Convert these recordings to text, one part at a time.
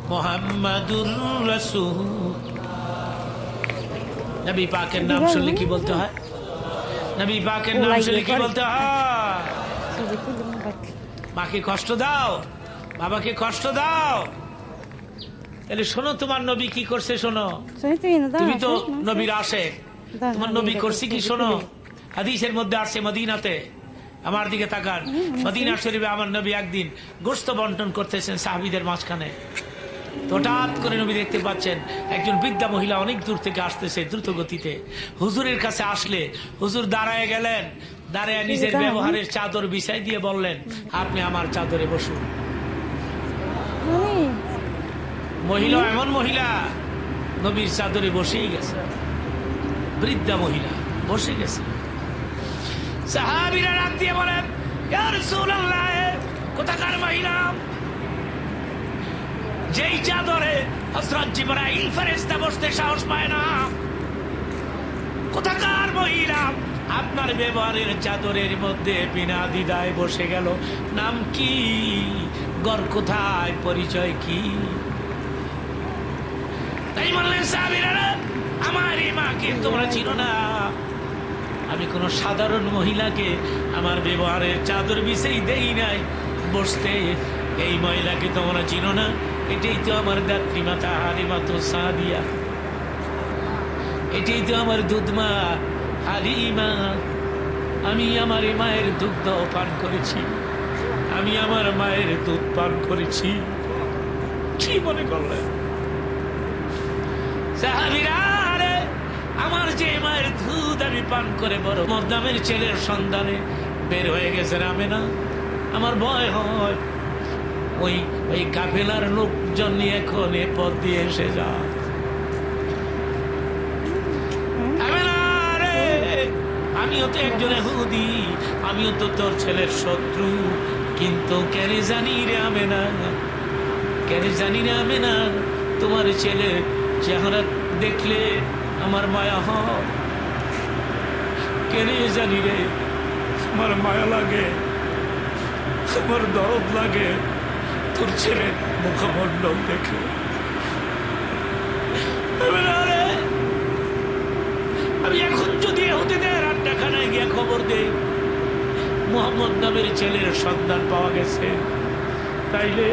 মুহাম্মাদুর রাসূল। নবী পাকের নাম শুনলে কি বলতে হয়? নবী পাকের নাম শুনলে কি বলতে হয়? মাকে কষ্ট দাও, বাবাকে কষ্ট দাও। তাহলে শোনো তোমার নবী কি করছে শোনো। তুমি তো নবীর আশেক, তোমার নবী করছে কি শোনো। হাদিসের মধ্যে আসছে মদিনাতে, আমার দিকে তাকান, মদিনা শরীফে আমার নবী একদিন গোশত বন্টন করতেছেন সাহাবীদের মাঝখানে। হঠাৎ করে নবী দেখতে পাচ্ছেন একজন বৃদ্ধা মহিলা অনেক দূর থেকে আসতেছে দ্রুত গতিতে। হুজুরের কাছে আসলে হুজুর দাঁড়ায় গেলেন, দাঁড়ায় নিজের ব্যবহারের চাদর বিছাই দিয়ে বললেন, আপনি আমার চাদরে বসুন। মহিলা এমন মহিলা নবীর চাদরে বসেই গেছে, বৃদ্ধা মহিলা বসে গেছে। সাহাবীরা ডাক দিয়ে বলেন, ইয়া রাসূলুল্লাহ, কোথাকার মহিলা যেই চাদরে হযরত জিবরাইল ফেরেশতা বসতে সাহস পায় না? কোথাকার মহিলা আপনার ব্যবহারের চাদরের মধ্যে বিনা দ্বিধায় বসে গেল? নাম কি, ঘর কোথায়, পরিচয় কি? তাই বললেন সাহাবীরা, আমার এই মাকে তোমরা চিনো না। আমি কোন সাধারণ মহিলাকে আমার ব্যবহারের চাদর বিছেই দেই নাই বসতে। এই মহিলাকে তোমরা চিনো না? এটাই তো আমার দাত্রী মাতা হালিমাতু সাদিয়া, এটাই তো আমার দুধমা হালিমা। আমি আমার মায়ের দুগ্ধ পান করেছি, আমি আমার মায়ের দুধ পান করেছি। কি মনে করলেন সাহাবীরা? আমার যে মায়ের দুধ আমি পান করে বড় মদ্দামের ছেলের সন্ধানে বের হয়ে গেছে আমেনা, আমার ভয় হয় ওই কাফেলার লোকজন নিয়ে এখন এ পথ দিয়ে এসে যা। আমিও তো একজন ইহুদি, আমিও তো তোর ছেলের শত্রু, কিন্তু কেন জানি রে আমেনা, কেন জানি রে আমেনা, তোমার ছেলে চেহারা দেখলে আমার মায়া হয়। কেন জানি রে আমার মায়া লাগে, আমার দরদ লাগে তোর ছেলের মুখমণ্ডল দেখে। আমি এখন যদি এহুদীদের আড্ডাখানায় গিয়ে খবর দেই মুহাম্মদ নামের ছেলের সন্ধান পাওয়া গেছে, তাইলে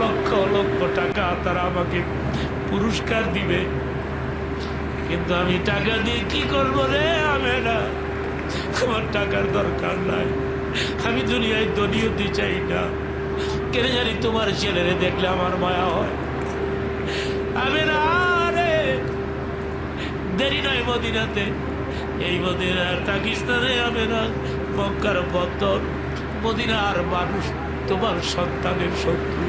লক্ষ লক্ষ টাকা তারা আমাকে পুরস্কার দিবে। কিন্তু আমি টাকা দিয়ে কি করবো রে আমেনা? আমার টাকার দরকার নাই, আমি দুনিয়ায় ধনী হতে চাই না। কেন জানি তোমার ছেলেরে দেখলে আমার মায়া হয়। আমেনা রে, দেরি নয় মদিনাতে, এই মদিনার পাকিস্তানে আমেনা, মক্কার বন্দর, মদিনার মানুষ তোমার সন্তানের শত্রু।